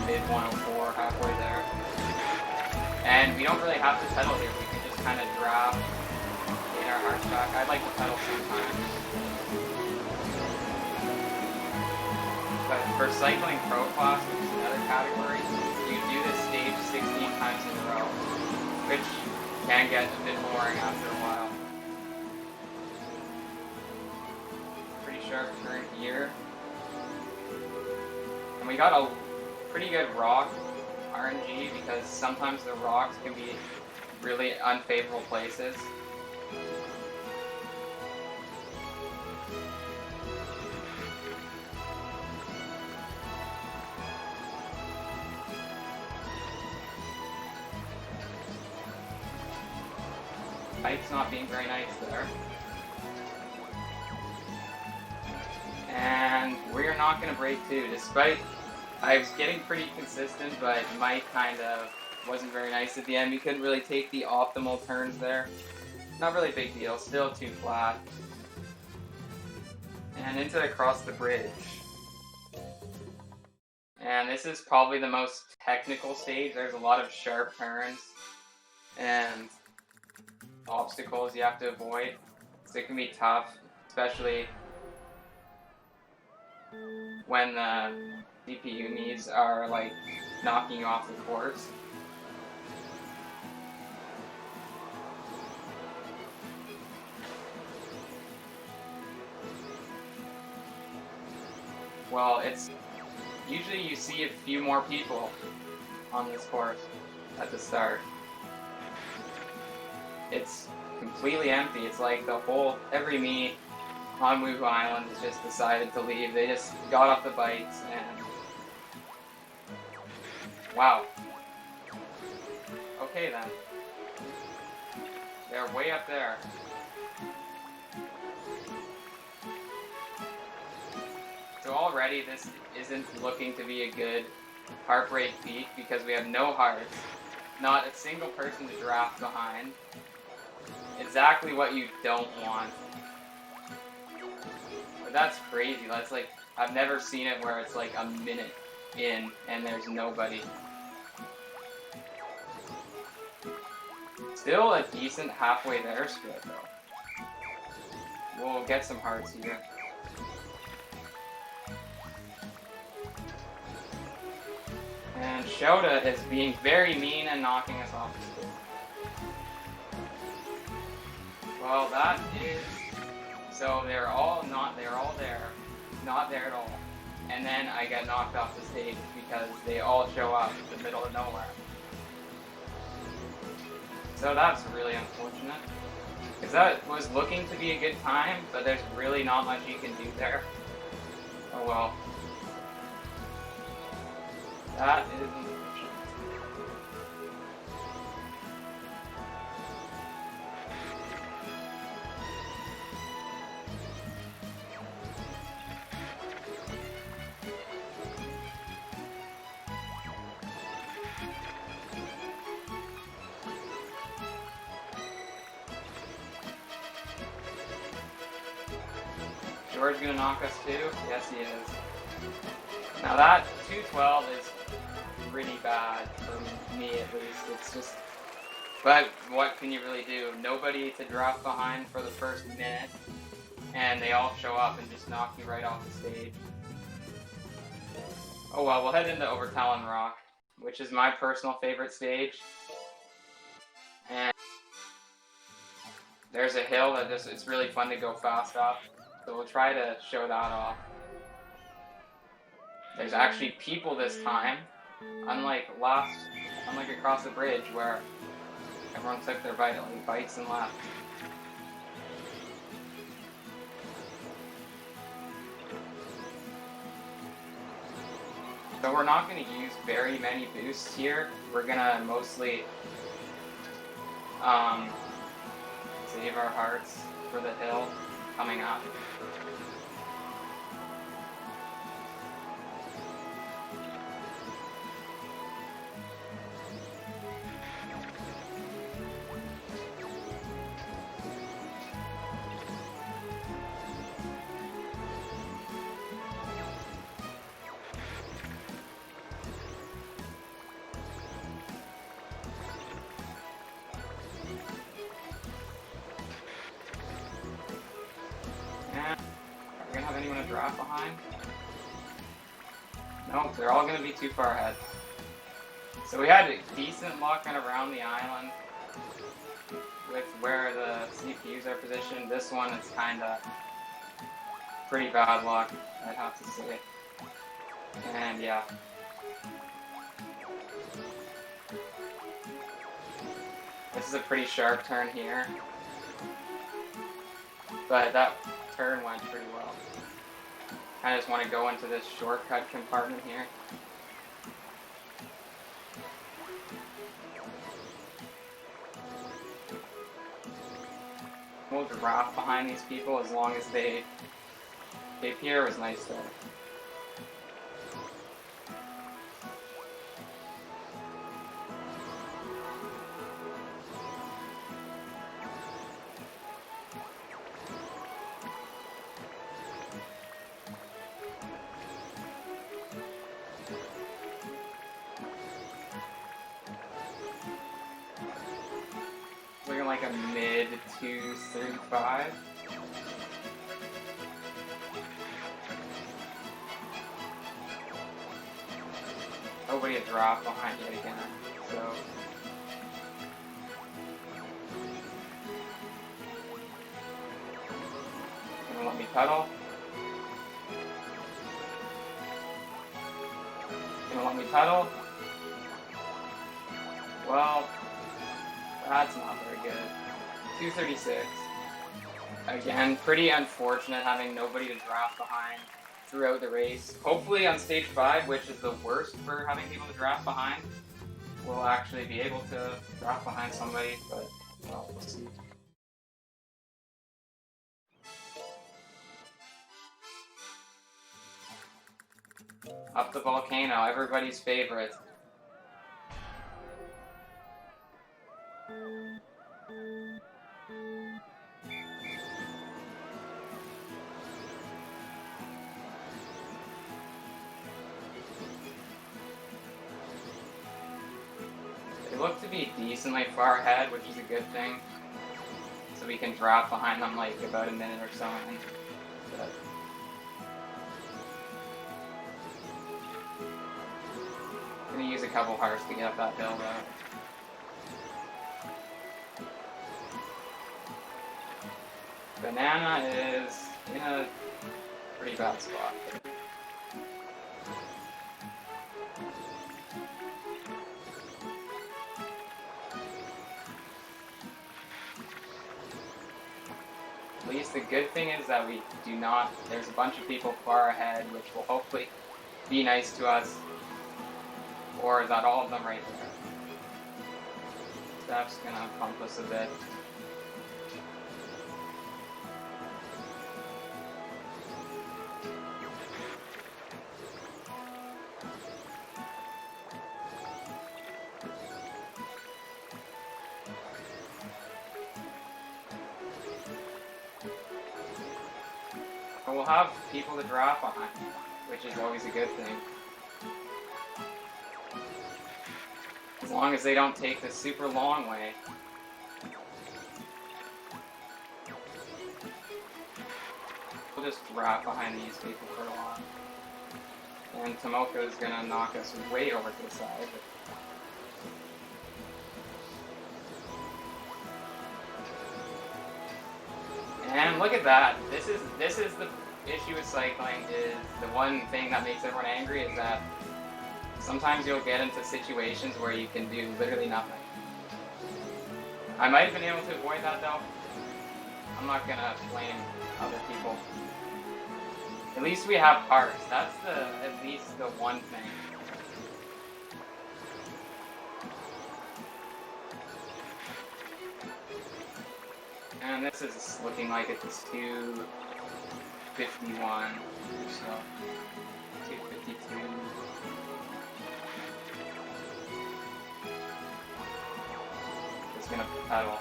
mid 104, halfway there. And we don't really have to pedal here. We can just kind of drop, gain our hearts back. I like to pedal sometimes. But for cycling pro class, which is another category, you do this stage 16 times in a row, which can get a bit boring after a while. Pretty sharp turn here. And we got a pretty good rock RNG because sometimes the rocks can be really unfavorable places. Bike's not being very nice there. And we're not going to brake too, despite I was getting pretty consistent, but Mike kind of wasn't very nice at the end. We couldn't really take the optimal turns there. Not really a big deal, still too flat. And into across the bridge. And this is probably the most technical stage. There's a lot of sharp turns and obstacles you have to avoid. So it can be tough, especially when the CPU needs are like knocking you off the course. Well, it's usually you see a few more people on this course at the start. It's completely empty. It's like the whole, every me on Wuhu Island has just decided to leave. They just got off the bikes and wow. Okay then. They're way up there. So already this isn't looking to be a good heartbreak peak because we have no hearts. Not a single person to draft behind. Exactly what you don't want. But that's crazy. That's like, I've never seen it where it's like a minute in and there's nobody. Still a decent halfway there split though. We'll get some hearts here. And Shota is being very mean and knocking us off the stage. Well, that is, so they're all there, not there at all. And then I get knocked off the stage because they all show up in the middle of nowhere. So that's really unfortunate. Because that was looking to be a good time, but there's really not much you can do there. Oh well. That is unfortunate. George gonna knock us too? Yes, he is. Now that 212 is pretty bad for me at least. It's just, but what can you really do? Nobody to drop behind for the first minute, and they all show up and just knock you right off the stage. Oh well, we'll head into Overtalon Rock, which is my personal favorite stage. And there's a hill that just, it's really fun to go fast up. So we'll try to show that off. There's actually people this time, unlike across the bridge where everyone took their bites and left. So we're not going to use very many boosts here. We're going to mostly save our hearts for the hill coming up. gonna drop behind? No, they're all gonna be too far ahead. So we had decent luck on around the island with where the CPUs are positioned. This one is kinda pretty bad luck, I'd have to say. And yeah. This is a pretty sharp turn here. But that turn went pretty well. I just want to go into this shortcut compartment here. We'll drop behind these people as long as they... Cape here was nice though. Looking like a mid 235. Nobody had dropped behind yet again, so. Gonna let me pedal. Gonna let me pedal. Well, that's not very good. 236. Again, pretty unfortunate having nobody to draft behind throughout the race. Hopefully on stage 5, which is the worst for having people to draft behind, we'll actually be able to draft behind somebody, but well, we'll see. Up the volcano, everybody's favorite. They look to be decently far ahead, which is a good thing. So we can drop behind them like about a minute or so in. But I'm gonna use a couple hearts to get up that hill though. Banana is in a pretty bad spot. At least the good thing is that we do not, there's a bunch of people far ahead, which will hopefully be nice to us. Or is that all of them right there? That's gonna pump us a bit. But we'll have people to drop behind, which is always a good thing. As long as they don't take the super long way. We'll just drop behind these people for a while. And Tomoko is gonna knock us way over to the side. And look at that. This is the issue with cycling, is the one thing that makes everyone angry is that sometimes you'll get into situations where you can do literally nothing. I might have been able to avoid that though. I'm not gonna blame other people. At least we have parts. That's at least the one thing. And this is looking like it's 251 or so. 252. Just gonna pedal.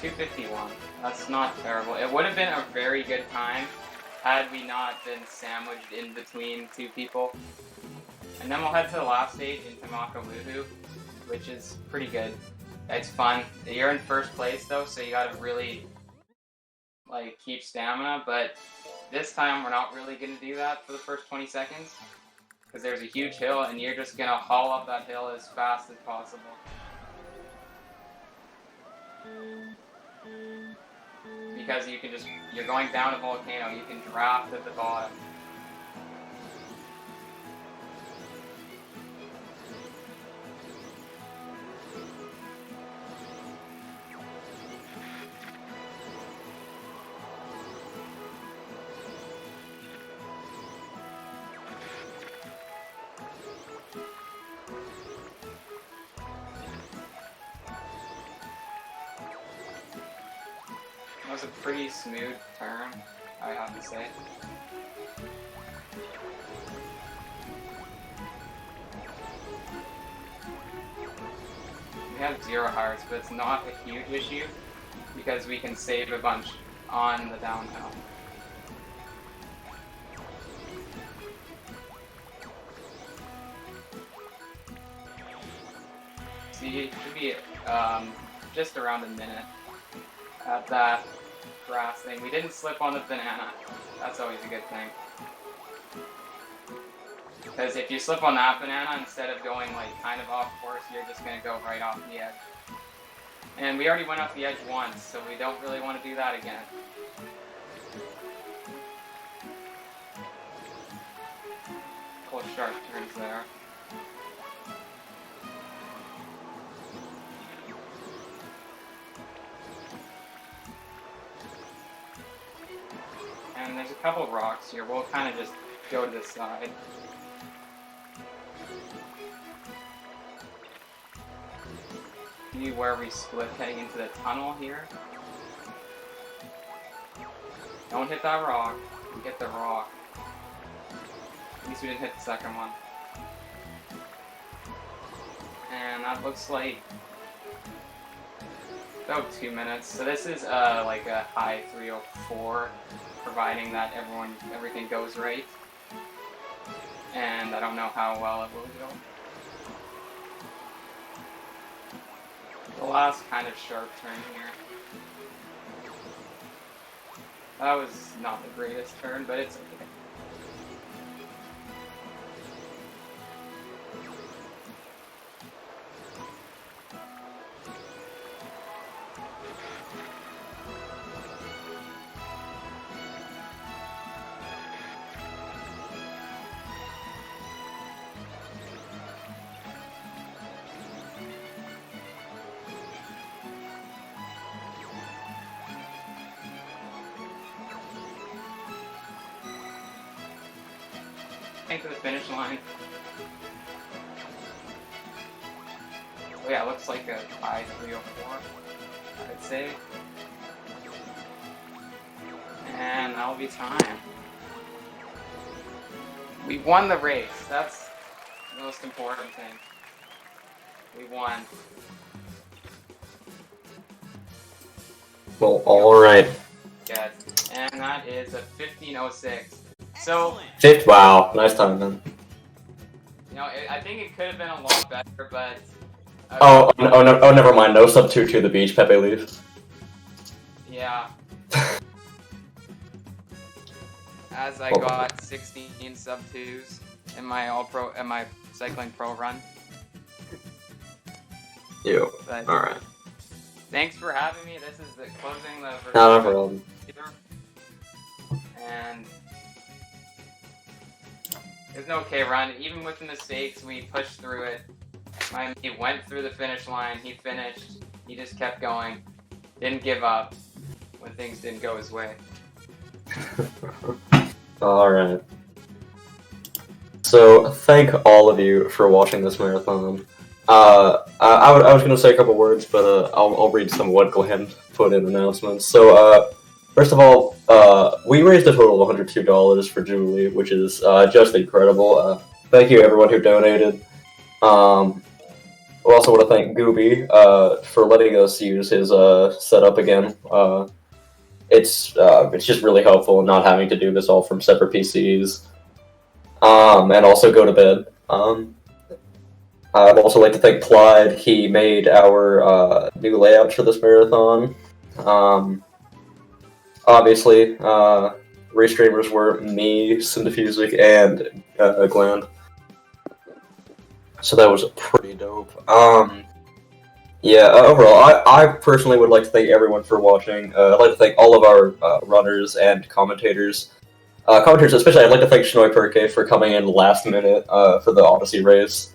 2:51. That's not terrible. It would have been a very good time had we not been sandwiched in between two people. And then we'll head to the last stage in Tamakaluhu, which is pretty good. It's fun. You're in first place though, so you gotta really like keep stamina, but this time we're not really gonna do that for the first 20 seconds because there's a huge hill and you're just gonna haul up that hill as fast as possible. Because you're going down a volcano, you can draft at the bottom. That was a pretty smooth turn, I have to say. We have 0 hearts, but it's not a huge issue because we can save a bunch on the downhill. See, it should be just around a minute at that grass thing. We didn't slip on the banana. That's always a good thing. Because if you slip on that banana, instead of going like kind of off course, you're just going to go right off the edge. And we already went off the edge once, so we don't really want to do that again. Couple sharp turns there. And there's a couple rocks here. We'll kind of just go to the side. See where we split heading into the tunnel here. Don't hit that rock. We hit the rock. At least we didn't hit the second one. And that looks like about 2 minutes. So this is like a high 304. Providing that everything goes right, and I don't know how well it will go. The last kind of sharp turn here. That was not the greatest turn, but it's okay. To the finish line. Oh yeah, it looks like a high 304, I'd say. And that'll be time. We won the race. That's the most important thing. We won. Well, alright. Good. And that is a 15:06. So, wow, nice time, man. You know, I think it could have been a lot better, but... Oh, never mind. No sub 2 to the beach, Pepe leaves. Yeah. As I got 16 sub 2s in my cycling pro run. Ew. Alright. Thanks for having me. This is the closing the No problem. And there's no K run. Even with the mistakes, we pushed through it. He went through the finish line. He finished. He just kept going. Didn't give up when things didn't go his way. Alright. So, thank all of you for watching this marathon. I was going to say a couple words, but I'll read some what Glenn put in announcements. So, first of all, we raised a total of $102 for Julie, which is just incredible. Thank you everyone who donated. we also want to thank Gooby for letting us use his setup again. It's just really helpful not having to do this all from separate PCs. And also go to bed. I'd also like to thank Clyde. He made our new layouts for this marathon. Obviously, restreamers were me, Syndifusic, and Glenn. So that was pretty dope. Yeah, overall, I personally would like to thank everyone for watching. I'd like to thank all of our runners and commentators. Commenters, especially, I'd like to thank Shnoy Perke for coming in last minute for the Odyssey race.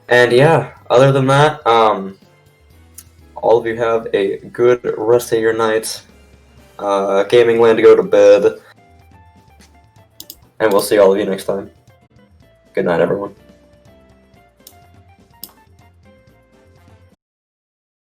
And yeah, other than that, all of you have a good rest of your night. Gaming Land, go to bed. And we'll see all of you next time. Good night, everyone.